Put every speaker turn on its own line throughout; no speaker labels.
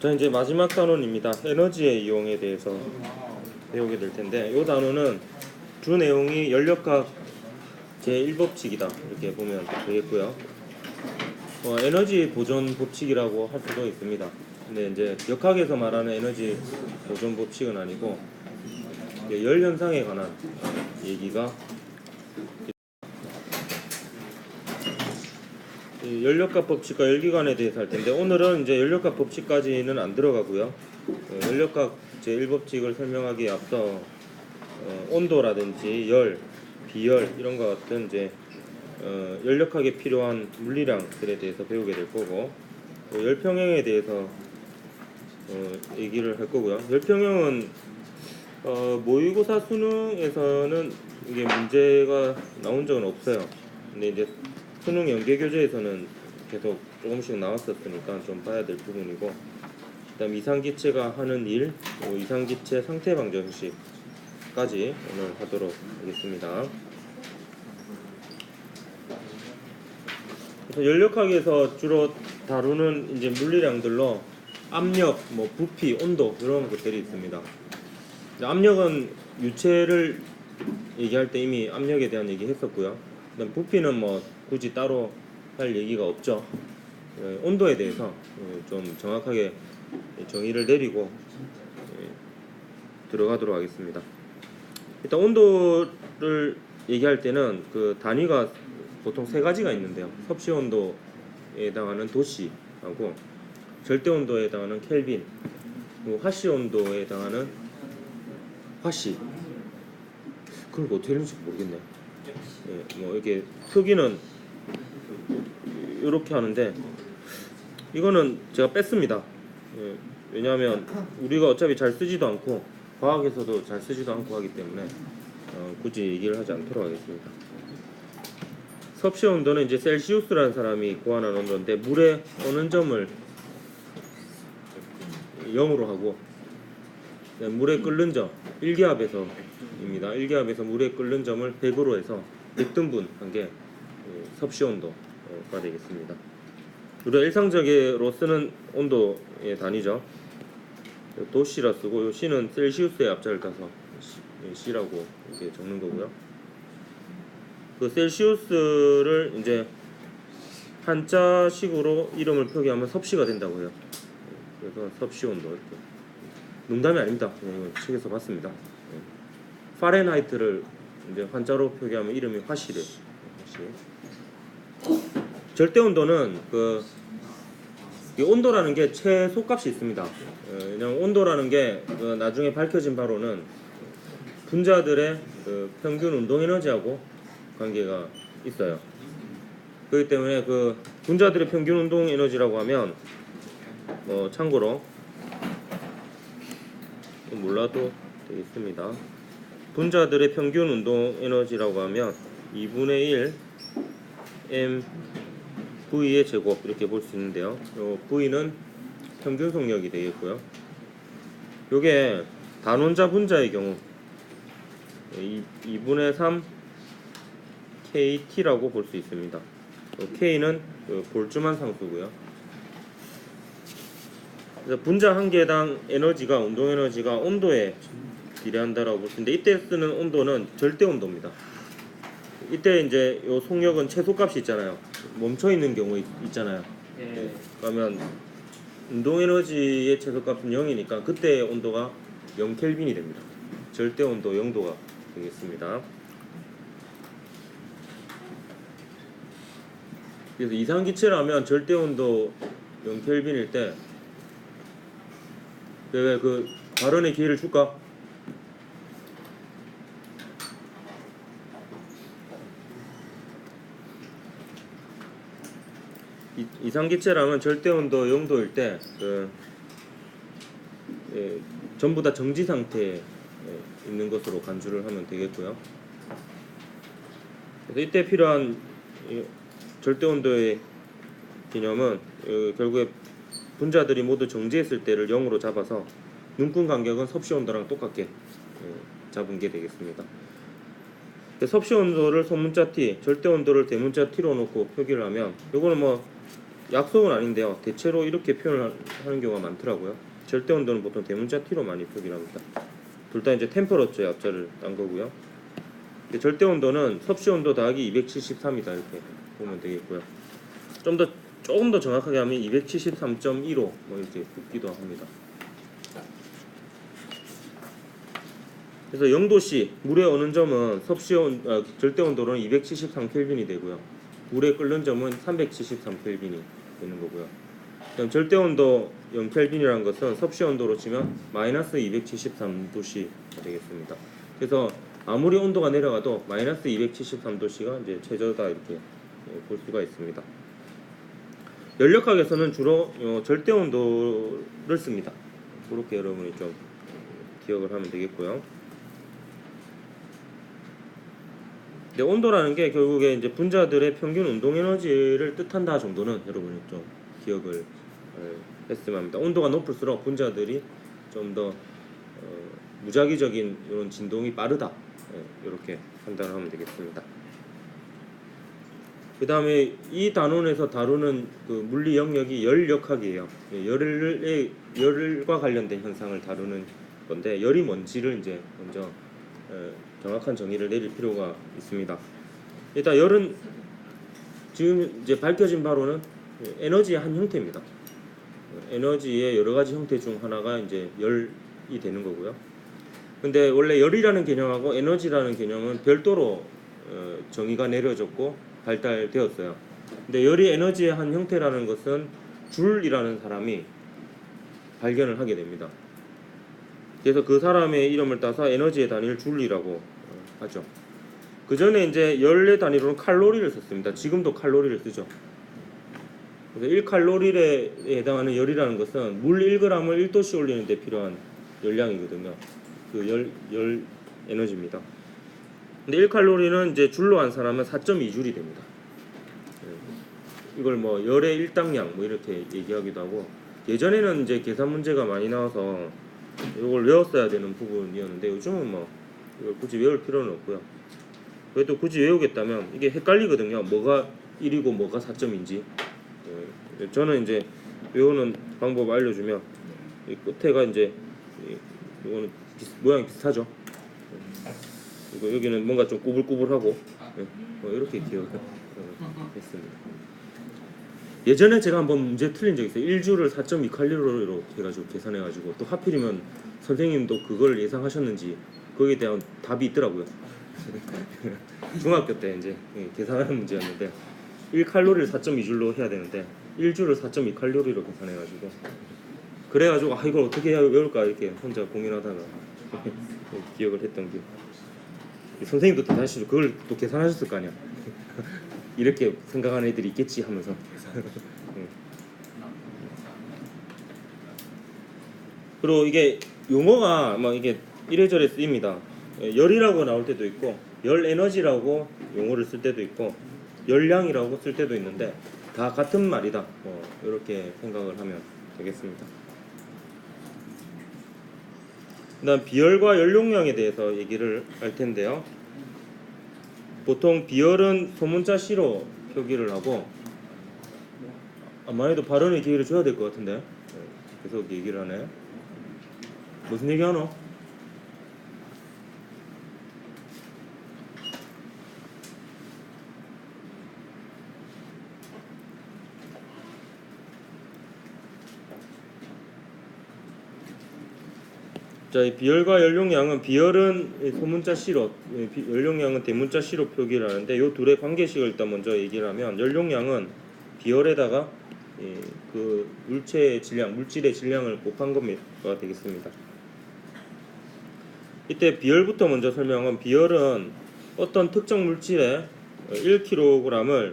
자, 이제 마지막 단원입니다. 에너지의 이용에 대해서 배우게 될 텐데, 이 단원은 주 내용이 연력학 제1법칙이다 이렇게 보면 되겠고요. 에너지 보존 법칙이라고 할 수도 있습니다. 근데 이제 역학에서 말하는 에너지 보존 법칙은 아니고 열 현상에 관한 얘기가 연력학 법칙과 열기관에 대해서 할 텐데, 오늘은 이제 연력학 법칙까지는 안 들어가고요. 연력학 제1법칙을 설명하기에 앞서 온도라든지 열, 비열 이런 것 같은 이제 연력학에 필요한 물리량들에 대해서 배우게 될 거고, 열평형에 대해서 얘기를 할 거고요. 열평형은 모의고사 수능에서는 이게 문제가 나온 적은 없어요. 근데 이제 수능 연계교재에서는 계속 조금씩 나왔었으니까 좀 봐야 될 부분이고, 그다음 이상기체가 하는 일, 이상기체 상태방정 형식까지 오늘 하도록 하겠습니다. 그래서 연력학에서 주로 다루는 이제 물리량들로 압력, 부피, 온도 이런 것들이 있습니다. 압력은 유체를 얘기할 때 이미 압력에 대한 얘기 했었고요. 그다음 부피는 굳이 따로 할 얘기가 없죠. 온도에 대해서 좀 정확하게 정의를 내리고 들어가도록 하겠습니다. 일단 온도를 얘기할 때는 그 단위가 보통 세 가지가 있는데요. 섭씨 온도에 해당하는 도씨하고, 절대 온도에 해당하는 켈빈, 그리고 화씨 온도에 해당하는 화씨. 그걸 어떻게 하는지 모르겠네요. 이렇게 표기는 이렇게 하는데, 이거는 제가 뺐습니다. 왜냐하면 우리가 어차피 잘 쓰지도 않고 과학에서도 잘 쓰지도 않고 하기 때문에 굳이 얘기를 하지 않도록 하겠습니다. 섭씨 온도는 이제 셀시우스라는 사람이 고안한 온도인데, 물의 어는 점을 0으로 하고 물의 끓는 점 1기압에서입니다. 1기압에서 물의 끓는 점을 100으로 해서 100등분 한 게 섭씨 온도가 되겠습니다. 우리가 일상적으로 쓰는 온도의 단위죠. 도씨라 쓰고, 이 C는 셀시우스의 앞자를 따서 C라고 이렇게 적는 거고요. 그 셀시우스를 이제 한자식으로 이름을 표기하면 섭씨가 된다고 해요. 그래서 섭씨 온도 이렇게. 농담이 아닙니다. 이건 책에서 봤습니다. 파렌하이트를 이제 한자로 표기하면 이름이 화씨래요. 화씨. 절대 온도는 이 온도라는 게 최소값이 있습니다. 왜냐면 온도라는 게 나중에 밝혀진 바로는 분자들의 평균 운동 에너지하고 관계가 있어요. 그렇기 때문에 그 분자들의 평균 운동 에너지라고 하면 참고로 몰라도 되겠습니다. 분자들의 평균 운동 에너지라고 하면 2분의 1 m V의 제곱 이렇게 볼 수 있는데요. V는 평균 속력이 되겠고요. 요게 단원자 분자의 경우 2분의 3 KT라고 볼 수 있습니다. K는 볼트만 상수고요. 그래서 분자 한 개당 에너지가, 운동 에너지가 온도에 비례한다라고 볼 수 있는데, 이때 쓰는 온도는 절대 온도입니다. 이때 이제 요 속력은 최소값이 있잖아요. 멈춰 있는 경우 있잖아요. 그러면 운동 에너지의 최소값은 0이니까 그때의 온도가 0켈빈이 됩니다. 절대 온도 0도가 되겠습니다. 그래서 이상기체라면 절대 온도 0켈빈일 때 그 발언의 기회를 줄까? 이상기체라면 절대 온도 0도일 때 전부 다 정지 상태에 있는 것으로 간주를 하면 되겠고요. 그래서 이때 필요한 절대 온도의 개념은 결국에 분자들이 모두 정지했을 때를 0으로 잡아서 눈금 간격은 섭씨 온도랑 똑같게 잡은 게 되겠습니다. 섭씨 온도를 소문자 T, 절대 온도를 대문자 T로 놓고 표기를 하면, 요거는 약속은 아닌데요. 대체로 이렇게 표현을 하는 경우가 많더라고요. 절대 온도는 보통 대문자 T로 많이 표기를 합니다. 둘 다 이제 템퍼러처의 앞자를 딴 거고요. 절대 온도는 섭씨 온도 더하기 273이다 이렇게 보면 되겠고요. 조금 더 정확하게 하면 273.15 뭐 이렇게 붙기도 합니다. 그래서 0도씨 물에 어는 점은 절대 온도로는 273켈빈이 되고요. 물에 끓는 점은 373켈빈이 되는 거고요. 그럼 절대 온도 0켈빈이라는 것은 섭씨 온도로 치면 마이너스 273도씨가 되겠습니다. 그래서 아무리 온도가 내려가도 마이너스 273도씨가 이제 최저다 이렇게 볼 수가 있습니다. 연력학에서는 주로 절대 온도를 씁니다. 그렇게 여러분이 좀 기억을 하면 되겠고요. 온도라는 게 결국에 이제 분자들의 평균 운동 에너지를 뜻한다 정도는 여러분이 좀 기억을 했으면 합니다. 온도가 높을수록 분자들이 좀 더 무작위적인 이런 진동이 빠르다. 이렇게 판단을 하면 되겠습니다. 그 다음에 이 단원에서 다루는 그 물리 영역이 열역학이에요. 열과 관련된 현상을 다루는 건데 열이 뭔지를 이제 먼저 정확한 정의를 내릴 필요가 있습니다. 일단 열은 지금 이제 밝혀진 바로는 에너지의 한 형태입니다. 에너지의 여러 가지 형태 중 하나가 이제 열이 되는 거고요. 근데 원래 열이라는 개념하고 에너지라는 개념은 별도로 정의가 내려졌고 발달되었어요. 근데 열이 에너지의 한 형태라는 것은 줄이라는 사람이 발견을 하게 됩니다. 그래서 그 사람의 이름을 따서 에너지의 단위를 줄이라고 하죠. 그 전에 이제 열의 단위로는 칼로리를 썼습니다. 지금도 칼로리를 쓰죠. 그래서 1칼로리에 해당하는 열이라는 것은 물 1g을 1도씨 올리는 데 필요한 열량이거든요. 그 열 에너지입니다. 근데 1칼로리는 이제 줄로 한 사람은 4.2줄이 됩니다. 이걸 뭐 열의 일당량 뭐 이렇게 얘기하기도 하고, 예전에는 이제 계산 문제가 많이 나와서 이걸 외웠어야 되는 부분이었는데 요즘은 뭐 이걸 굳이 외울 필요는 없고요. 그래도 굳이 외우겠다면 이게 헷갈리거든요. 뭐가 1이고 뭐가 4점인지. 저는 이제 외우는 방법 알려주면 이 끝에가 이제 이거는 모양이 비슷하죠. 이거 여기는 뭔가 좀 꾸불꾸불하고 이렇게 기억을 했습니다. 예전에 제가 한번 문제 틀린 적이 있어요. 1주를 4.2칼로리로 해가지고 계산해가지고 또 하필이면 선생님도 그걸 예상하셨는지 거기에 대한 답이 있더라고요. 중학교 때 이제 계산하는 문제였는데 1칼로리를 4.2줄로 해야 되는데 1주를 4.2칼로리로 계산해가지고 그래가지고 이걸 어떻게 외울까 이렇게 혼자 고민하다가 기억을 했던 게, 선생님도 대단하시죠. 그걸 또 계산하셨을 거 아니야. 이렇게 생각하는 애들이 있겠지 하면서. 그리고 이게 용어가 막 이게 이래저래 쓰입니다. 열이라고 나올 때도 있고 열 에너지라고 용어를 쓸 때도 있고 열량이라고 쓸 때도 있는데 다 같은 말이다. 이렇게 생각을 하면 되겠습니다. 그다음 비열과 연용량에 대해서 얘기를 할 텐데요. 보통 비열은 소문자 C로 표기를 하고, 아무래도 발언의 기회를 줘야 될 것 같은데 계속 얘기를 하네. 무슨 얘기 하노? 자, 이 비열과 연용량은 비열은 소문자 C로, 연용량은 대문자 C로 표기를 하는데 이 둘의 관계식을 일단 먼저 얘기를 하면, 연용량은 비열에다가 그 물질의 질량을 곱한 것가 되겠습니다. 이때 비열부터 먼저 설명하면, 비열은 어떤 특정 물질에 1kg을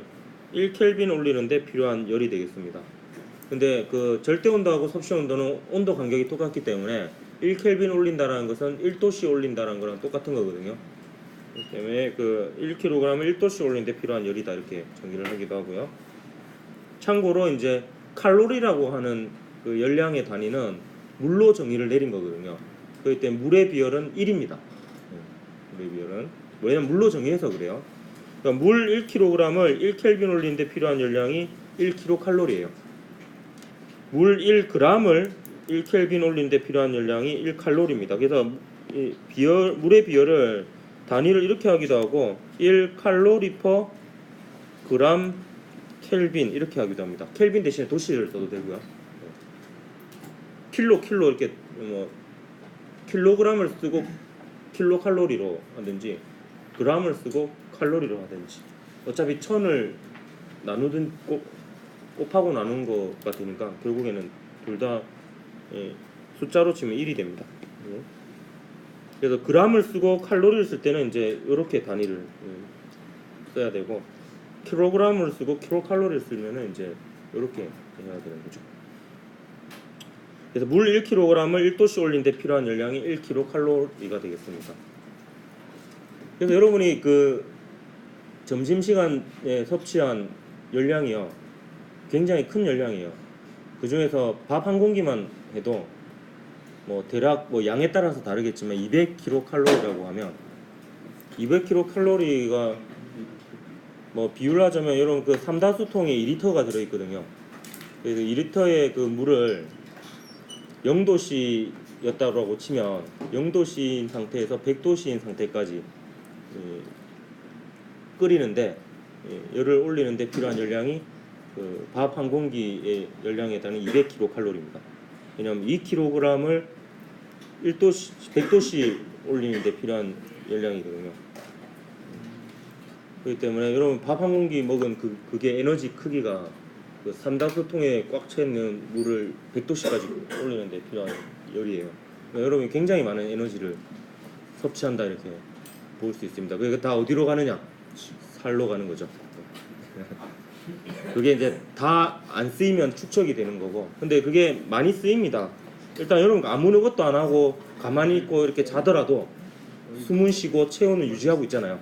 1켈빈 올리는데 필요한 열이 되겠습니다. 근데 그 절대 온도하고 섭씨 온도는 온도 간격이 똑같기 때문에 1켈빈 올린다라는 것은 1도씨 올린다라는 거랑 똑같은 거거든요. 그렇기 때문에 그 1kg을 1도씨 올리는데 필요한 열이다 이렇게 정의를 하기도 하고요. 참고로 이제 칼로리라고 하는 그 열량의 단위는 물로 정의를 내린 거거든요. 그렇기 때문에 물의 비열은 1입니다. 물의 비열은, 왜냐면 물로 정의해서 그래요. 그러니까 물 1kg을 1켈빈 올리는데 필요한 열량이 1kcal예요. 물 1g을 1켈빈 올리는데 필요한 열량이 1칼로리입니다. 그래서 물의 비열을 단위를 이렇게 하기도 하고 1칼로리 퍼 그람 켈빈 이렇게 하기도 합니다. 켈빈 대신에 도시를 써도 되고요. 킬로 이렇게 뭐 킬로그램을 쓰고 킬로칼로리로 하든지 그램을 쓰고 칼로리로 하든지 어차피 1000을 나누든 곱하고 나눈 거가 되니까 결국에는 둘 다 숫자로 치면 1이 됩니다. 그래서 그램을 쓰고 칼로리를 쓸 때는 이제 이렇게 단위를 써야 되고 킬로그램을 쓰고 킬로칼로리를 쓰면은 이제 이렇게 해야 되는 거죠. 그래서 물 1kg을 1도씨 올리는데 필요한 열량이 1kcal가 되겠습니다. 그래서 여러분이 그 점심시간에 섭취한 열량이요 굉장히 큰 열량이에요. 그 중에서 밥 한 공기만 해도 뭐 대략 뭐 양에 따라서 다르겠지만 200kcal라고 하면 200kcal가 뭐 비율로 하자면 여러분 그 삼다수통에 2리터가 들어있거든요. 그래서 2리터의 그 물을 0도씨였다고 치면 0도씨인 상태에서 100도씨인 상태까지 끓이는데 열을 올리는데 필요한 열량이 그 밥 한 공기의 열량에 해당하는 200kcal입니다. 왜냐하면 2kg을 1도씨, 100도씨 올리는데 필요한 열량이거든요. 그렇기 때문에 여러분 밥 한 공기 먹은 그게 에너지 크기가 그 삼다수통에 꽉 차 있는 물을 100도씨까지 올리는데 필요한 열이에요. 그러니까 여러분이 굉장히 많은 에너지를 섭취한다 이렇게 볼 수 있습니다. 그게 다 어디로 가느냐? 살로 가는 거죠. 그게 이제 다 안 쓰이면 축적이 되는 거고, 근데 그게 많이 쓰입니다. 일단 여러분 아무것도 안 하고 가만히 있고 이렇게 자더라도 숨은 쉬고 체온을 유지하고 있잖아요.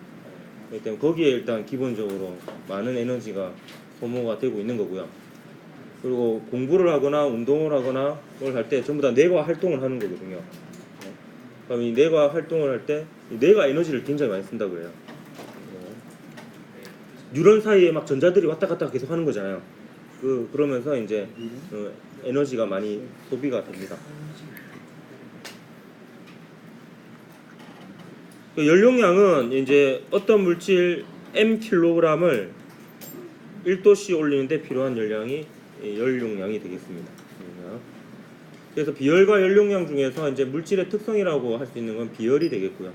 그렇기 때문에 거기에 일단 기본적으로 많은 에너지가 소모가 되고 있는 거고요. 그리고 공부를 하거나 운동을 하거나 뭘 할 때 전부 다 뇌가 활동을 하는 거거든요. 그럼 이 뇌가 활동을 할 때 뇌가 에너지를 굉장히 많이 쓴다고 그래요. 뉴런 사이에 막 전자들이 왔다 갔다 계속 하는 거잖아요. 그러면서 이제 에너지가 많이 소비가 됩니다. 연료량은 이제 어떤 물질 mkg을 1도씨 올리는데 필요한 열량이 연료량이 되겠습니다. 그래서 비열과 연료량 중에서 이제 물질의 특성이라고 할 수 있는 건 비열이 되겠고요.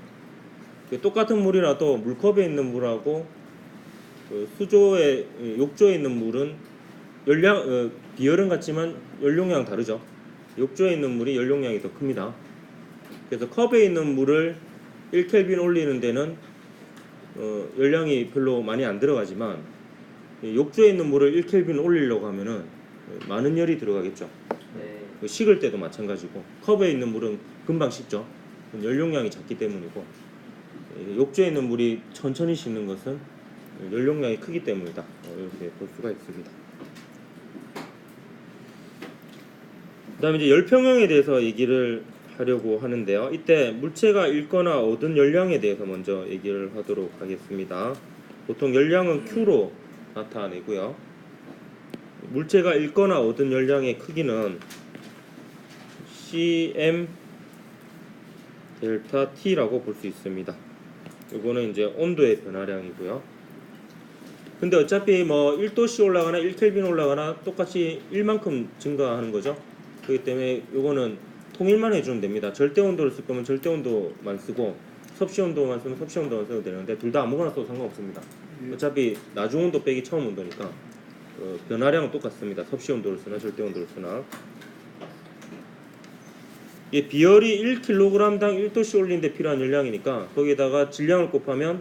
똑같은 물이라도 물컵에 있는 물하고 수조에 욕조에 있는 물은 비열은 같지만 연료량 다르죠. 욕조에 있는 물이 연료량이 더 큽니다. 그래서 컵에 있는 물을 1켈빈 올리는 데는 열량이 별로 많이 안 들어가지만 욕조에 있는 물을 1켈빈 올리려고 하면은 많은 열이 들어가겠죠. 네. 식을 때도 마찬가지고 컵에 있는 물은 금방 식죠. 연료량이 작기 때문이고 욕조에 있는 물이 천천히 식는 것은 연료량이 크기 때문이다. 이렇게 볼 수가 있습니다. 그다음에 이제 열평형에 대해서 얘기를 하려고 하는데요. 이때 물체가 잃거나 얻은 열량에 대해서 먼저 얘기를 하도록 하겠습니다. 보통 열량은 Q로 나타내고요. 물체가 잃거나 얻은 열량의 크기는 CM 델타 T라고 볼 수 있습니다. 이거는 이제 온도의 변화량이고요. 근데 어차피 뭐 1도씨 올라가나 1켈빈 올라가나 똑같이 1만큼 증가하는 거죠. 그렇기 때문에 이거는 통일만 해주면 됩니다. 절대 온도를 쓸 거면 절대 온도만 쓰고 섭씨 온도만 쓰면 섭씨 온도만 써도 되는데 둘 다 아무거나 써도 상관없습니다. 어차피 나중 온도 빼기 처음 온도니까 변화량은 똑같습니다. 섭씨 온도를 쓰나 절대 온도를 쓰나. 이 비열이 1kg당 1도씨 올리는데 필요한 열량이니까 거기에다가 질량을 곱하면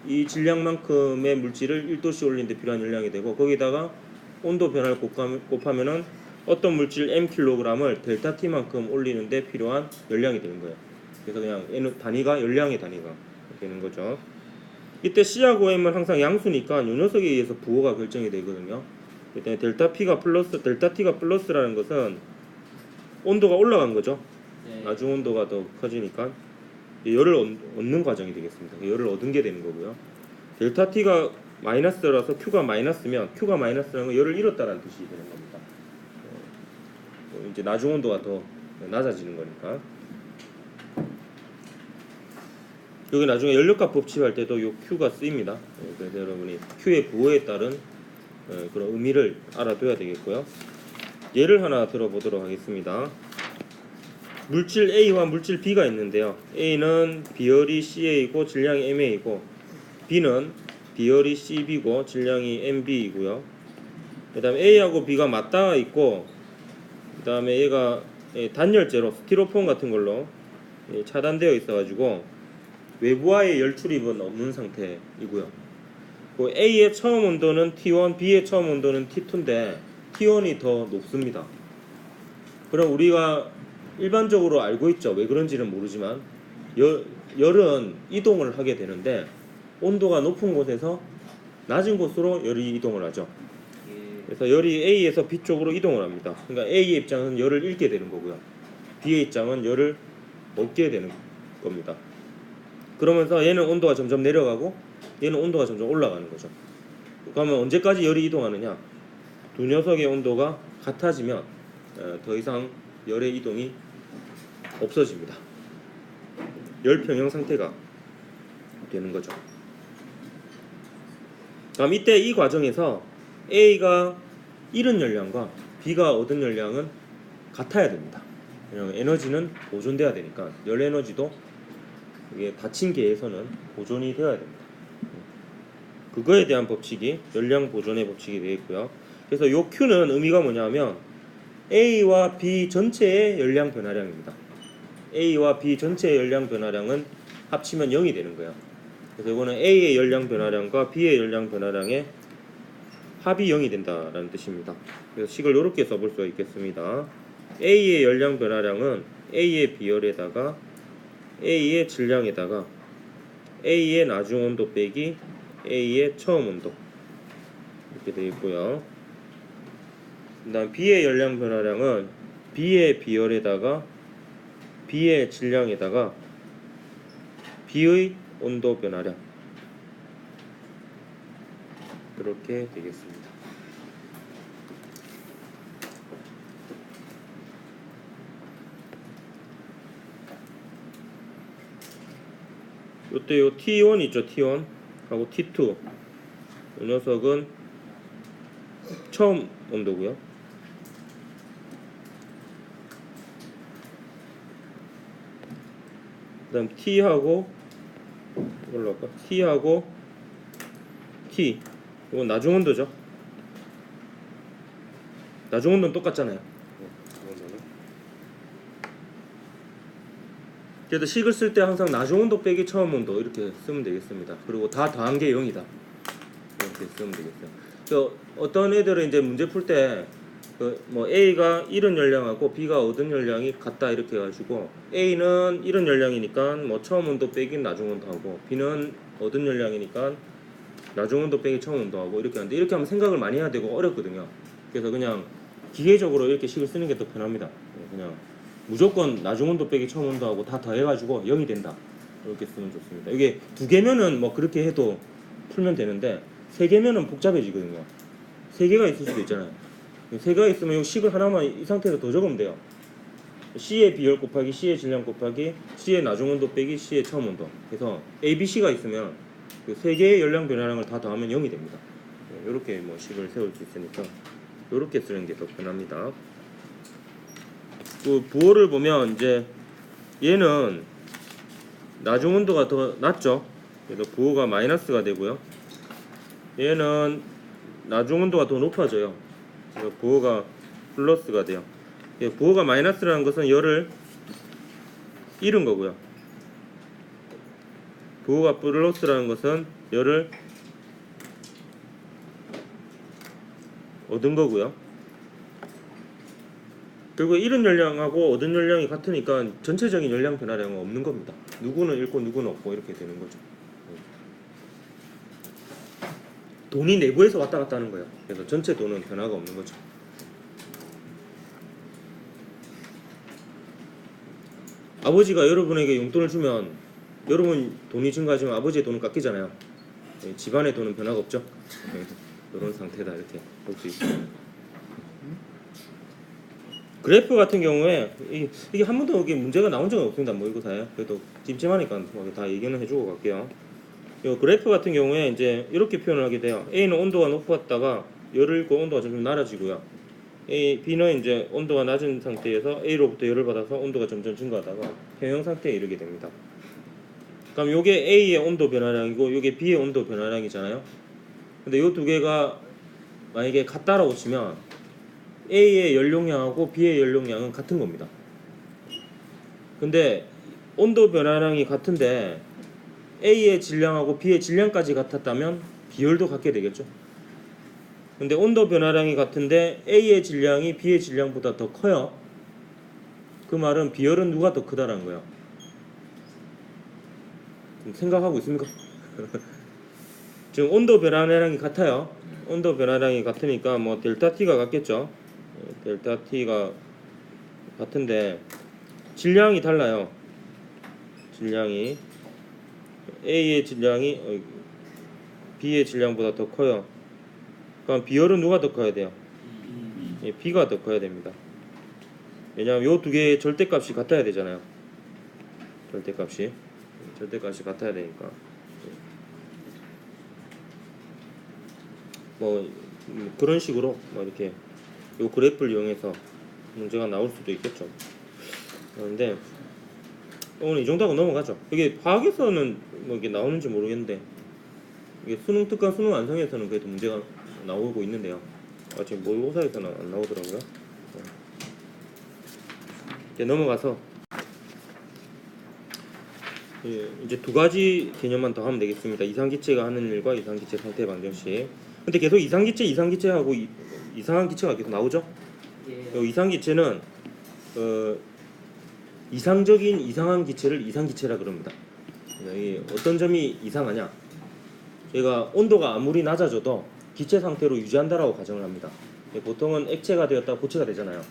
이 질량만큼의 물질을 1도씨 올리는데 필요한 열량이 되고 거기다가 온도 변화를 곱하면은 어떤 물질 mkg을 델타 T만큼 올리는데 필요한 열량이 되는 거예요. 그래서 그냥 단위가 열량의 단위가 되는 거죠. 이때 C하고 M은 항상 양수니까 이 녀석에 의해서 부호가 결정이 되거든요. 그때 델타 T가 플러스라는 것은 온도가 올라간 거죠. 네. 나중 온도가 더 커지니까 열을 얻는 과정이 되겠습니다. 열을 얻은 게 되는 거고요. 델타 T가 마이너스라서 Q가 마이너스면 Q가 마이너스라는 건 열을 잃었다는 뜻이 되는 겁니다. 이제 나중 온도가 더 낮아지는 거니까. 여기 나중에 연력값 법칙할 때도 요 Q가 쓰입니다. 그래서 여러분이 Q의 부호에 따른 그런 의미를 알아둬야 되겠고요. 예를 하나 들어보도록 하겠습니다. 물질 A와 물질 B가 있는데요. A는 비열이 CA이고 질량이 MA이고 B는 비열이 CB고 질량이 MB이고요. 그 다음에 A하고 B가 맞닿아 있고 그 다음에 얘가 단열재로 스티로폼 같은 걸로 차단되어 있어가지고 외부와의 열 출입은 없는 상태이고요. 그 A의 처음 온도는 T1, B의 처음 온도는 T2인데 T1이 더 높습니다. 그럼 우리가 일반적으로 알고 있죠. 왜 그런지는 모르지만 열은 이동을 하게 되는데 온도가 높은 곳에서 낮은 곳으로 열이 이동을 하죠. 그래서 열이 A에서 B 쪽으로 이동을 합니다. 그러니까 A의 입장은 열을 잃게 되는 거고요. B의 입장은 열을 얻게 되는 겁니다. 그러면서 얘는 온도가 점점 내려가고 얘는 온도가 점점 올라가는 거죠. 그러면 언제까지 열이 이동하느냐? 두 녀석의 온도가 같아지면 더 이상 열의 이동이 없어집니다. 열 평형 상태가 되는 거죠. 그럼 이때 이 과정에서 A가 잃은 열량과 B가 얻은 열량은 같아야 됩니다. 왜냐하면 에너지는 보존돼야 되니까 열 에너지도 이게 닫힌 계에서는 보존이 되어야 됩니다. 그거에 대한 법칙이 열량 보존의 법칙이 되겠고요. 그래서 요 Q는 의미가 뭐냐면 A와 B 전체의 열량 변화량입니다. A와 B 전체의 열량 변화량은 합치면 0이 되는 거예요. 그래서 이거는 A의 열량 변화량과 B의 열량 변화량의 합이 0이 된다라는 뜻입니다. 그래서 식을 이렇게 써볼 수가 있겠습니다. A의 열량 변화량은 A의 비열에다가 A의 질량에다가 A의 나중 온도 빼기 A의 처음 온도 이렇게 되어 있고요. 그다음 B의 열량 변화량은 B의 비열에다가 B의 질량에다가 B의 온도 변화량 이렇게 되겠습니다. 요때 요 T1 있죠. T1 하고 T2 이 녀석은 처음 온도고요. 그 다음 T하고 이걸로 할까? T하고 T 이건 나중 온도죠. 나중 온도는 똑같잖아요. 그래도 식을 쓸 때 항상 나중 온도 빼기 처음 온도 이렇게 쓰면 되겠습니다. 그리고 다 더한 게 0이다. 이렇게 쓰면 되겠어요. 그 어떤 애들은 이제 문제 풀 때 뭐 A가 잃은 열량하고 B가 얻은 열량이 같다 이렇게 해가지고 A는 잃은 열량이니까 뭐 처음 온도 빼기 나중 온도하고 B는 얻은 열량이니까 나중 온도 빼기 처음 온도하고 이렇게 하는데 이렇게 하면 생각을 많이 해야 되고 어렵거든요. 그래서 그냥 기계적으로 이렇게 식을 쓰는 게 더 편합니다. 그냥 무조건 나중 온도 빼기 처음 온도하고 다 더해가지고 0이 된다 이렇게 쓰면 좋습니다. 이게 두 개면은 뭐 그렇게 해도 풀면 되는데 세 개면은 복잡해지거든요. 세 개가 있을 수도 있잖아요. 세 개가 있으면 이 식을 하나만 이 상태에서 더 적으면 돼요. C의 비열 곱하기 C의 질량 곱하기 C의 나중 온도 빼기 C의 처음 온도. 그래서 A, B, C가 있으면 그 세 개의 열량 변화량을 다 더하면 0이 됩니다. 이렇게 뭐 식을 세울 수 있으니까 이렇게 쓰는 게 더 편합니다. 그 부호를 보면 이제 얘는 나중 온도가 더 낮죠. 그래서 부호가 마이너스가 되고요. 얘는 나중 온도가 더 높아져요. 그래서 부호가 플러스가 돼요. 부호가 마이너스라는 것은 열을 잃은 거고요. 부호가 플러스라는 것은 열을 얻은 거고요. 그리고 잃은 열량하고 얻은 열량이 같으니까 전체적인 열량 변화량은 없는 겁니다. 누구는 잃고 누구는 없고 이렇게 되는 거죠. 돈이 내부에서 왔다 갔다 하는 거예요. 그래서 전체 돈은 변화가 없는 거죠. 아버지가 여러분에게 용돈을 주면 여러분 돈이 증가하지만 아버지의 돈은 깎이잖아요. 집안의 도는 변화가 없죠. 이런 상태다 이렇게 볼 수 있습니다. 그래프 같은 경우에 이게 한 번도 이게 문제가 나온 적은 없습니다. 모의고사에. 그래도 찜찜하니까 다 얘기는 해주고 갈게요. 이 그래프 같은 경우에 이제 이렇게 표현을 하게 돼요. A는 온도가 높았다가 열을 잃고 온도가 점점 낮아지고요. B는 이제 온도가 낮은 상태에서 A로부터 열을 받아서 온도가 점점 증가하다가 평형 상태에 이르게 됩니다. 그럼 요게 A의 온도 변화량이고 요게 B의 온도 변화량이잖아요. 근데 요 두 개가 만약에 같다라고 치면 A의 연료량하고 B의 연료량은 같은 겁니다. 근데 온도 변화량이 같은데 A의 질량하고 B의 질량까지 같았다면 비열도 같게 되겠죠. 근데 온도 변화량이 같은데 A의 질량이 B의 질량보다 더 커요. 그 말은 비열은 누가 더 크다라는 거예요. 생각하고 있습니까? 지금 온도 변화량이 같아요. 온도 변화량이 같으니까 뭐 델타 T가 같겠죠. 델타 T가 같은데 질량이 달라요. 질량이 A의 질량이 B의 질량보다 더 커요. 그럼 비열은 누가 더 커야 돼요? B가 더 커야 됩니다. 왜냐하면 요 두 개의 절대값이 같아야 되잖아요. 절대값이 같아야 되니까. 뭐 그런 식으로 뭐 이렇게 요 그래프를 이용해서 문제가 나올 수도 있겠죠. 그런데 오늘 이 정도 하고 넘어가죠. 이게 화학에서는 뭐 이게 나오는지 모르겠는데 이게 수능 특강 수능 완성에서는 그래도 문제가 나오고 있는데요. 지금 모의고사에서는 안 나오더라고요. 이제 넘어가서 이제 두 가지 개념만 더 하면 되겠습니다. 이상기체가 하는 일과 이상기체 상태 방정식. 근데 계속 이상기체하고 이상한 기체가 계속 나오죠. 이상기체는 이상적인 이상한 기체를 이상기체라 그럽니다. 이게 어떤 점이 이상하냐? 저희가 온도가 아무리 낮아져도 기체 상태로 유지한다라고 가정을 합니다. 보통은 액체가 되었다가 고체가 되잖아요.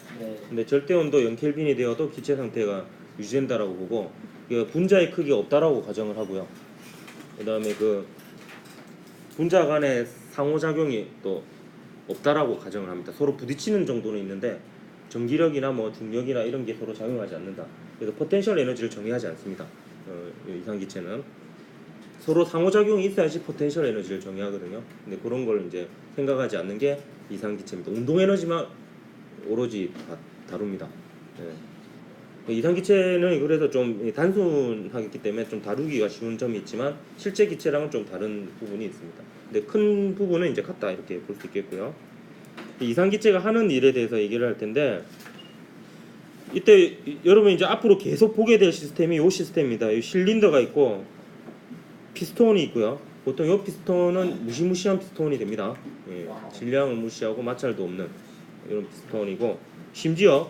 근데 절대 온도 0켈빈이 되어도 기체 상태가 유지된다라고 보고 분자의 크기가 없다라고 가정을 하고요. 그다음에 그 분자 간의 상호작용이 또 없다라고 가정을 합니다. 서로 부딪히는 정도는 있는데 전기력이나 뭐 중력이나 이런 게 서로 작용하지 않는다. 그래서 포텐셜 에너지를 정의하지 않습니다. 이상기체는 서로 상호작용이 있어야지 포텐셜 에너지를 정의하거든요. 근데 그런 걸 이제 생각하지 않는 게 이상기체입니다. 운동 에너지만 오로지 다룹니다. 이상기체는 그래서 좀 단순하기 때문에 좀 다루기가 쉬운 점이 있지만 실제 기체랑은 좀 다른 부분이 있습니다. 근데 큰 부분은 이제 같다 이렇게 볼 수 있겠고요. 이상기체가 하는 일에 대해서 얘기를 할 텐데 이때 여러분 이제 앞으로 계속 보게 될 시스템이 이 시스템입니다. 이 실린더가 있고 피스톤이 있고요. 보통 이 피스톤은 무시무시한 피스톤이 됩니다. 질량을 무시하고 마찰도 없는 이런 피스톤이고 심지어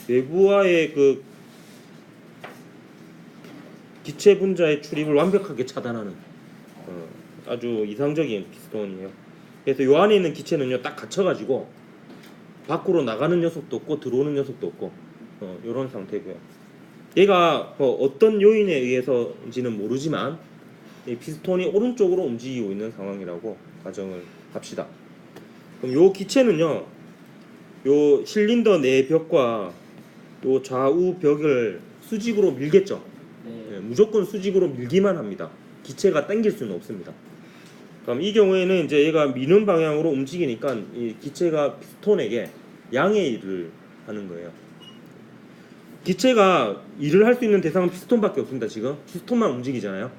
외부와의 그 기체 분자의 출입을 완벽하게 차단하는 아주 이상적인 피스톤이에요. 그래서 요 안에 있는 기체는요 딱 갇혀가지고 밖으로 나가는 녀석도 없고 들어오는 녀석도 없고 이런 상태고요. 얘가 어떤 요인에 의해서인지는 모르지만 이 피스톤이 오른쪽으로 움직이고 있는 상황이라고 가정을 합시다. 그럼 요 기체는요 요 실린더 내 벽과 요 좌우 벽을 수직으로 밀겠죠. 무조건 수직으로 밀기만 합니다. 기체가 당길 수는 없습니다. 그럼 이 경우에는 이제 얘가 미는 방향으로 움직이니까 이 기체가 피스톤에게 양의 일을 하는 거예요. 기체가 일을 할 수 있는 대상은 피스톤밖에 없습니다. 지금 피스톤만 움직이잖아요.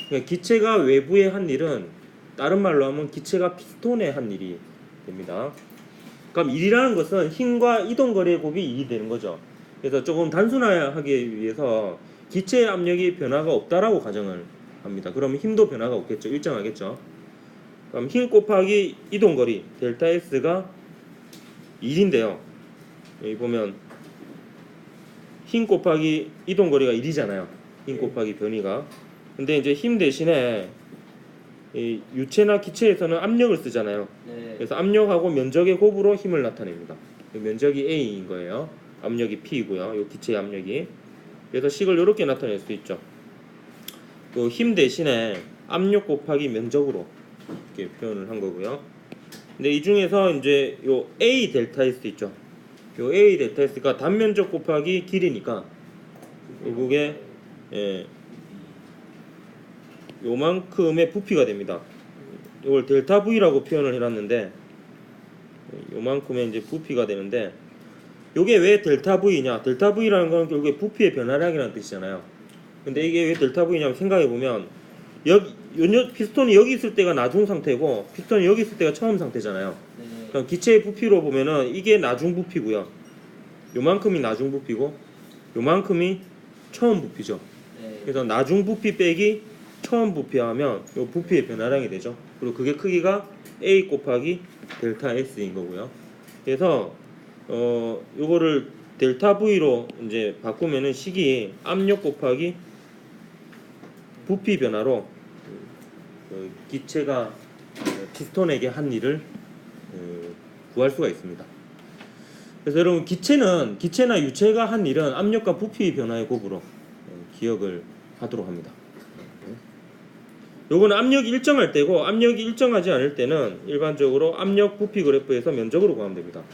그러니까 기체가 외부에 한 일은 다른 말로 하면 기체가 피스톤에 한 일이 됩니다. 그럼 일이라는 것은 힘과 이동거리의 곱이 일이 되는 거죠. 그래서 조금 단순하기 위해서 기체의 압력이 변화가 없다라고 가정을 합니다. 그러면 힘도 변화가 없겠죠. 일정하겠죠. 그럼 힘 곱하기 이동거리 델타 S가 1인데요. 여기 보면 힘 곱하기 이동거리가 1이잖아요. 힘 곱하기 변이가. 근데 이제 힘 대신에 이 유체나 기체에서는 압력을 쓰잖아요. 그래서 압력하고 면적의 곱으로 힘을 나타냅니다. 면적이 A인 거예요. 압력이 P이고요. 이 기체의 압력이. 그래서 식을 이렇게 나타낼 수 있죠. 그 힘 대신에 압력 곱하기 면적으로 이렇게 표현을 한 거고요. 근데 이 중에서 이제 요 A 델타 S 있죠. 요 A 델타 S가 단면적 곱하기 길이니까 요게 요만큼의 부피가 됩니다. 이걸 델타 V라고 표현을 해놨는데 요만큼의 이제 부피가 되는데 요게 왜 델타 V냐? 델타 V라는 건 결국에 부피의 변화량이라는 뜻이잖아요. 근데 이게 왜 델타 V냐면 생각해 보면 여기 피스톤이 여기 있을 때가 나중 상태고 피스톤이 여기 있을 때가 처음 상태잖아요.
네.
그럼 기체의 부피로 보면은 이게 나중 부피고요. 요만큼이 나중 부피고 요만큼이 처음 부피죠.
네.
그래서 나중 부피 빼기 처음 부피하면 요 부피의 변화량이 되죠. 그리고 그게 크기가 A 곱하기 델타 S인 거고요. 그래서 요거를 델타 V로 이제 바꾸면은 식이 압력 곱하기 부피 변화로 기체가 피스톤에게 한 일을 구할 수가 있습니다. 그래서 여러분 기체나 유체가 한 일은 압력과 부피 변화의 곱으로 기억을 하도록 합니다. 요거는 압력이 일정할 때고 압력이 일정하지 않을 때는 일반적으로 압력 부피 그래프에서 면적으로 구하면 됩니다.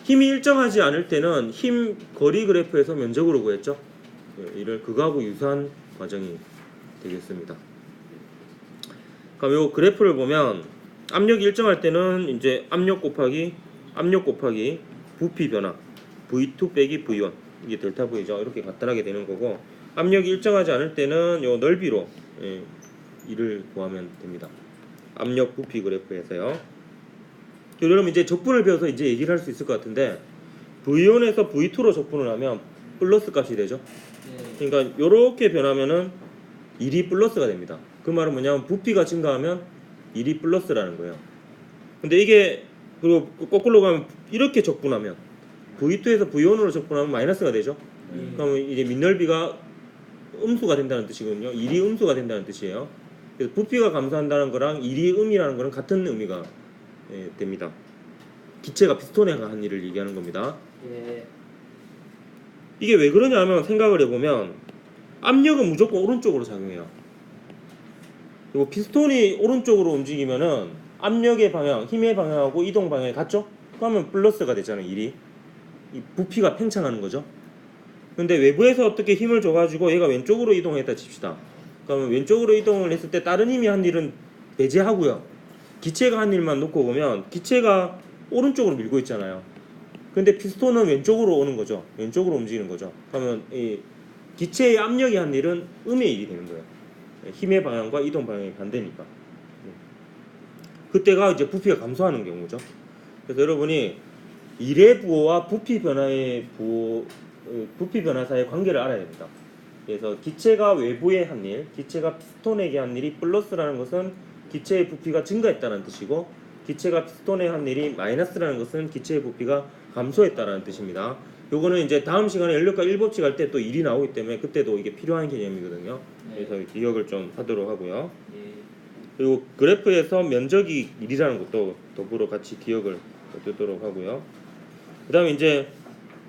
힘이 일정하지 않을 때는 힘 거리 그래프에서 면적으로 구했죠. 이를 그거하고 유사한 과정이 되겠습니다. 그럼 요 그래프를 보면 압력이 일정할 때는 이제 압력 곱하기 부피 변화 V2 빼기 V1 이게 델타 V죠. 이렇게 간단하게 되는 거고 압력이 일정하지 않을 때는 요 넓이로 이를 구하면 됩니다. 압력 부피 그래프에서요. 여러분 이제 적분을 배워서 이제 얘기를 할 수 있을 것 같은데 V1에서 V2로 적분을 하면 플러스 값이 되죠.
네.
그러니까 이렇게 변하면은 1이 플러스가 됩니다. 그 말은 뭐냐면 부피가 증가하면 1이 플러스라는 거예요. 근데 이게 그리고 거꾸로 가면 이렇게 적분하면 V2에서 V1으로 적분하면 마이너스가 되죠. 그러면 이제 밑넓이가 음수가 된다는 뜻이거든요. 1이 음수가 된다는 뜻이에요. 그래서 부피가 감소한다는 거랑 1이 음이라는 거는 같은 의미가 됩니다. 기체가 피스톤에가 한 일을 얘기하는 겁니다.
예.
이게 왜 그러냐면 생각을 해보면 압력은 무조건 오른쪽으로 작용해요. 그리고 피스톤이 오른쪽으로 움직이면은 압력의 방향, 힘의 방향하고 이동 방향이 같죠? 그러면 플러스가 되잖아요. 1이 이 부피가 팽창하는 거죠. 근데 외부에서 어떻게 힘을 줘가지고 얘가 왼쪽으로 이동했다 칩시다. 그러면 왼쪽으로 이동을 했을 때 다른 힘이 한 일은 배제하고요. 기체가 한 일만 놓고 보면 기체가 오른쪽으로 밀고 있잖아요. 근데 피스톤은 왼쪽으로 오는 거죠. 왼쪽으로 움직이는 거죠. 그러면 이 기체의 압력이 한 일은 음의 일이 되는 거예요. 힘의 방향과 이동 방향이 반대니까. 그때가 이제 부피가 감소하는 경우죠. 그래서 여러분이 일의 부호와 부피 변화의 부호, 부피 변화 사이의 관계를 알아야 됩니다. 그래서 기체가 외부에 한 일, 기체가 피스톤에게 한 일이 플러스라는 것은 기체의 부피가 증가했다는 뜻이고, 기체가 피스톤에 한 일이 마이너스라는 것은 기체의 부피가 감소했다는 뜻입니다. 요거는 이제 다음 시간에 연력과 1법칙 할 때 또 일이 나오기 때문에 그때도 이게 필요한 개념이거든요. 그래서 기억을 좀 하도록 하고요.
예.
그리고 그래프에서 면적이 1이라는 것도 더불어 같이 기억을 하도록 하고요. 그 다음에 이제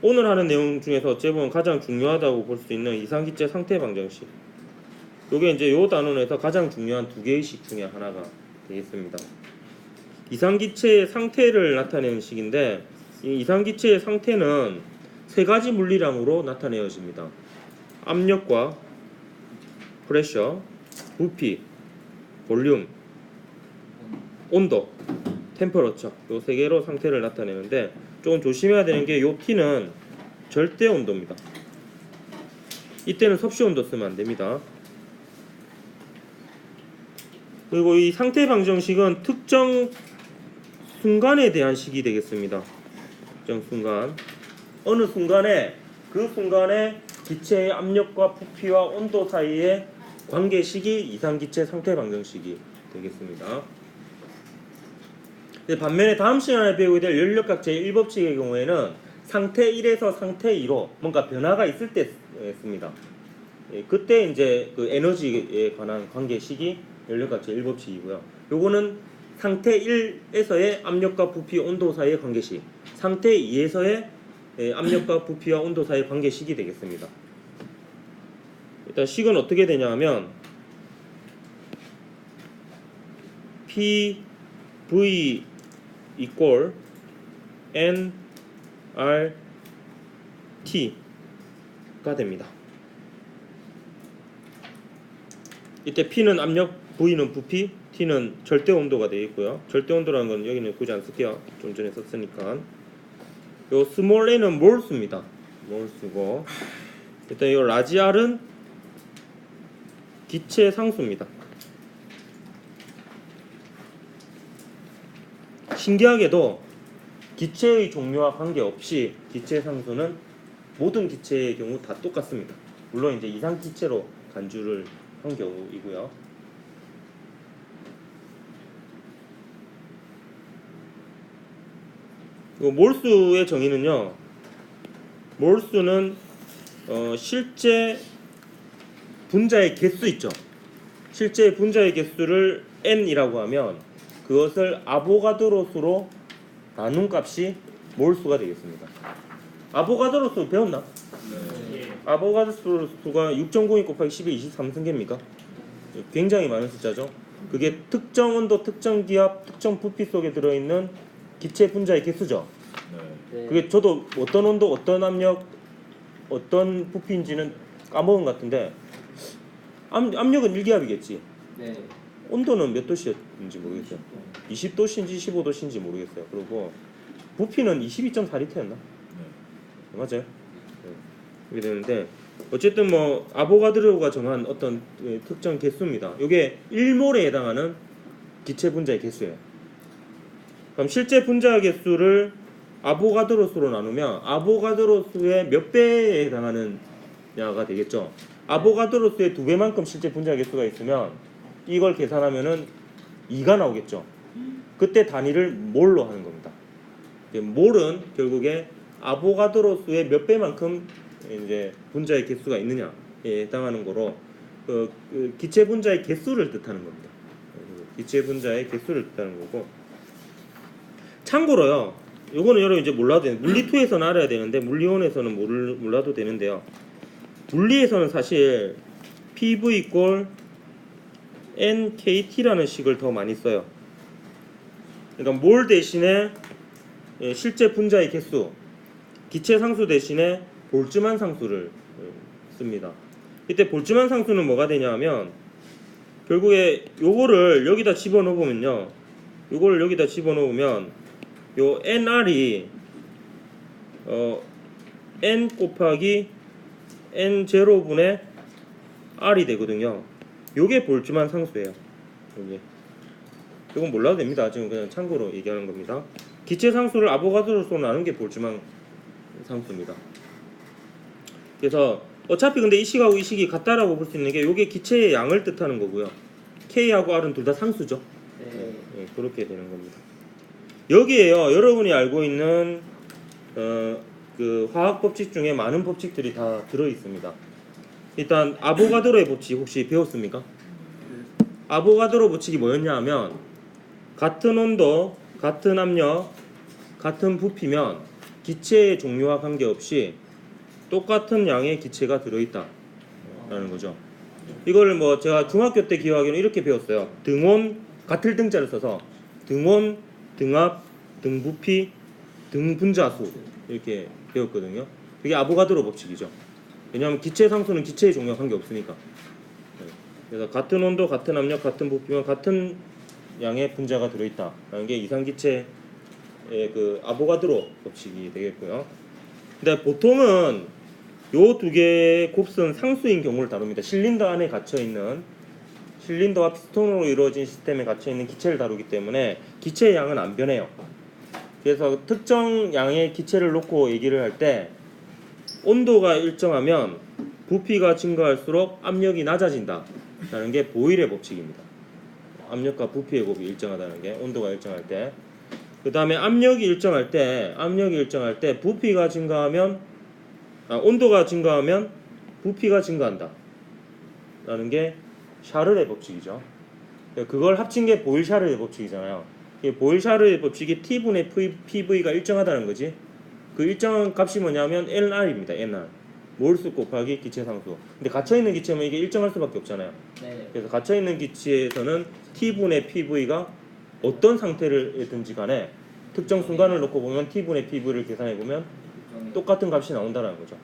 오늘 하는 내용 중에서 어찌 보면 가장 중요하다고 볼 수 있는 이상기체 상태 방정식. 요게 이제 요 단원에서 가장 중요한 두 개의 식 중에 하나가 되겠습니다. 이상기체의 상태를 나타내는 식인데, 이 이상기체의 상태는 세 가지 물리량으로 나타내어집니다. 압력과 프레셔, 부피, 볼륨, 온도, 템퍼러처 요 세 개로 상태를 나타내는데, 조금 조심해야 되는 게 요 T는 절대 온도입니다. 이때는 섭씨 온도 쓰면 안 됩니다. 그리고 이 상태 방정식은 특정 순간에 대한 식이 되겠습니다. 특정 순간, 어느 순간에 그 순간에 기체의 압력과 부피와 온도 사이의 관계식이 이상기체 상태 방정식이 되겠습니다. 반면에 다음 시간에 배우게 될 연력학 제1법칙의 경우에는 상태 1에서 상태 2로 뭔가 변화가 있을 때 씁니다. 그때 이제 그 에너지에 관한 관계식이 연력학 제1법칙이고요. 요거는 상태 1에서의 압력과 부피, 온도 사이의 관계식, 상태 2에서의 압력과 부피와 온도 사이의 관계식이 되겠습니다. 일단 식은 어떻게 되냐 하면 PV equal nRT가 됩니다. 이때 P는 압력, V는 부피, T는 절대 온도가 되어 있고요. 절대 온도라는 건 여기는 굳이 안 쓸게요. 좀 전에 썼으니까. 요 스몰 n은 몰수입니다. 몰수고 일단 이 라지 R은 기체 상수입니다. 신기하게도 기체의 종류와 관계없이 기체 상수는 모든 기체의 경우 다 똑같습니다. 물론 이제 이상 기체로 간주를 한 경우이고요. 몰수의 정의는요. 몰수는 실제 분자의 개수 있죠. 실제 분자의 개수를 n이라고 하면 그것을 아보가드로 수로 나눈 값이 몰수가 되겠습니다. 아보가드로 수 배웠나?
네.
아보가드로 수가 6.02 곱하기 12 23승계입니까? 굉장히 많은 숫자죠. 그게 특정 온도, 특정 기압, 특정 부피 속에 들어있는 기체 분자의 개수죠.
네.
그게 저도 어떤 온도, 어떤 압력, 어떤 부피인지는 까먹은 것 같은데 압력은 1기압이겠지.
네.
온도는 몇 도씨였는지 모르겠어요. 20도씨인지 15도씨인지 모르겠어요. 그리고 부피는 22.4리터였나?
네.
맞아요. 이게 되는데 어쨌든 뭐 아보가드로가 정한 어떤 특정 개수입니다. 이게 1몰에 해당하는 기체 분자의 개수예요. 그럼 실제 분자 개수를 아보가드로 수로 나누면 아보가드로 수의 몇 배에 해당하느냐가 되겠죠. 아보가드로 수의 2배만큼 실제 분자 개수가 있으면 이걸 계산하면은 2가 나오겠죠. 그때 단위를 몰로 하는 겁니다. 몰은 결국에 아보가드로 수의 몇 배만큼 이제 분자의 개수가 있느냐에 해당하는 거로 그 기체 분자의 개수를 뜻하는 겁니다. 기체 분자의 개수를 뜻하는 거고. 참고로요, 요거는 여러분 이제 몰라도 되는, 물리2에서는 알아야 되는데 물리1에서는 몰라도 되는데요. 물리에서는 사실 PV equal NKT라는 식을 더 많이 써요. 그러니까 몰 대신에 실제 분자의 개수, 기체 상수 대신에 볼츠만 상수를 씁니다. 이때 볼츠만 상수는 뭐가 되냐면 결국에 요거를 여기다 집어넣으면요, 요거를 여기다 집어넣으면 요 NR이 N 곱하기 N0분의 R이 되거든요. 요게 볼츠만 상수예요. 요게. 이건 몰라도 됩니다. 지금 그냥 참고로 얘기하는 겁니다. 기체 상수를 아보가드로로 나눈 게 볼츠만 상수입니다. 그래서 어차피 근데 이 식하고 이 식이 같다라고 볼 수 있는 게 요게 기체의 양을 뜻하는 거고요. K하고 R은 둘 다 상수죠.
네.
네, 그렇게 되는 겁니다. 여기에요, 여러분이 알고 있는 그 화학 법칙 중에 많은 법칙들이 다 들어 있습니다. 일단 아보가드로의 법칙 혹시 배웠습니까? 아보가드로 법칙이 뭐였냐 하면 같은 온도, 같은 압력, 같은 부피면 기체의 종류와 관계없이 똑같은 양의 기체가 들어있다 라는 거죠. 이걸 뭐 제가 중학교 때 기억하기로는 이렇게 배웠어요. 등온, 같을 등자를 써서 등온, 등압, 등부피, 등분자수 이렇게 배웠거든요. 그게 아보가드로 법칙이죠. 왜냐하면 기체 상수는 기체의 종류와 관계없으니까. 그래서 같은 온도, 같은 압력, 같은 부피면 같은 양의 분자가 들어있다 라는 게 이상기체의 그 아보가드로 법칙이 되겠고요. 근데 보통은 요 두 개의 곱은 상수인 경우를 다룹니다. 실린더 안에 갇혀있는, 실린더와 피스톤으로 이루어진 시스템에 갇혀있는 기체를 다루기 때문에 기체의 양은 안 변해요. 그래서 특정 양의 기체를 놓고 얘기를 할 때 온도가 일정하면 부피가 증가할수록 압력이 낮아진다 라는 게 보일의 법칙입니다. 압력과 부피의 곱이 일정하다는 게 온도가 일정할 때. 그 다음에 압력이 일정할 때 부피가 증가하면 온도가 증가하면 부피가 증가한다 라는 게 샤를의 법칙이죠. 그걸 합친 게 보일-샤를의 법칙이잖아요. 이 보일-샤를의 법칙이 T분의 PV가 일정하다는 거지. 그 일정한 값이 뭐냐면 NR입니다. NR. 몰수 곱하기 기체 상수. 근데 갇혀있는 기체면 이게 일정할 수밖에 없잖아요.
네.
그래서 갇혀있는 기체에서는 T분의 PV가 어떤 상태를든지 간에 특정 순간을 놓고 보면 T분의 PV를 계산해 보면 똑같은 값이 나온다는 거죠.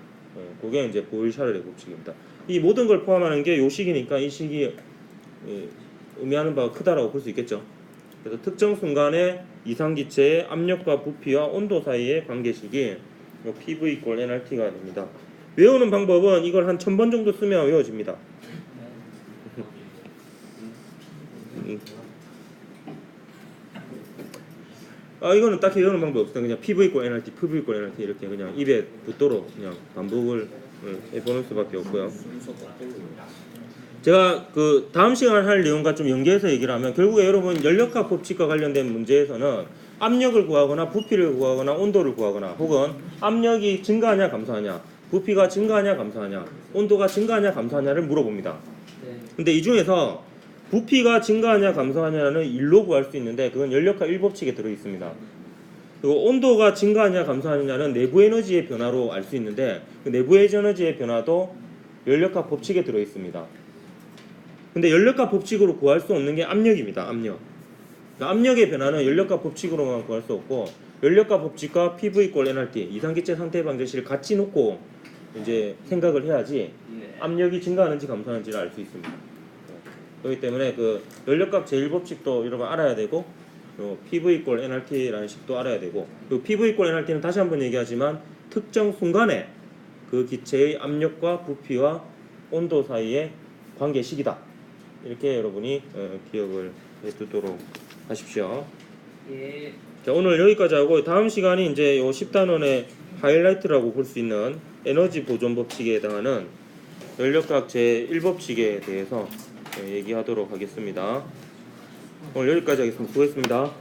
그게 이제 보일-샤를의 법칙입니다. 이 모든 걸 포함하는 게 요 식이니까 이 식이 의미하는 바가 크다라고 볼 수 있겠죠. 그래서 특정 순간의 이상기체의 압력과 부피와 온도 사이의 관계식이 PV 이퀄 nRT가 됩니다. 외우는 방법은 이걸 한 1000번 정도 쓰면 외워집니다. 이거는 딱히 외우는 방법 없어요. 그냥 PV 이퀄 nRT, PV 이퀄 nRT 이렇게 그냥 입에 붙도록 그냥 반복을 해보는 수밖에 없고요. 제가 그 다음 시간에 할 내용과 좀 연계해서 얘기를 하면 결국에 여러분 연력학 법칙과 관련된 문제에서는 압력을 구하거나 부피를 구하거나 온도를 구하거나 혹은 압력이 증가하냐 감소하냐 부피가 증가하냐 감소하냐 온도가 증가하냐 감소하냐를 물어봅니다. 근데 이 중에서 부피가 증가하냐 감소하냐는 일로 구할 수 있는데 그건 연력학 1법칙에 들어있습니다. 그리고 온도가 증가하냐 감소하냐는 내부 에너지의 변화로 알 수 있는데 그 내부 에너지의 변화도 연력학 법칙에 들어있습니다. 근데 연력학 법칙으로 구할 수 없는 게 압력입니다. 압력. 그러니까 압력의 변화는 연력학 법칙으로만 구할 수 없고 연력학 법칙과 PV 이퀄 nRT 이상기체 상태 방정식을 같이 놓고 이제 생각을 해야지 압력이 증가하는지 감소하는지를 알 수 있습니다. 그렇기 때문에 그 연력학 제1법칙도 여러분 알아야 되고 PV 이퀄 nRT라는 식도 알아야 되고 그 PV 이퀄 nRT는 다시 한번 얘기하지만 특정 순간에 그 기체의 압력과 부피와 온도 사이의 관계식이다. 이렇게 여러분이 기억을 해두도록 하십시오.
예.
자, 오늘 여기까지 하고 다음 시간이 이제 요 10단원의 하이라이트라고 볼 수 있는 에너지 보존 법칙에 해당하는 연력학 제1법칙에 대해서 얘기하도록 하겠습니다. 오늘 여기까지 하겠습니다. 수고했습니다.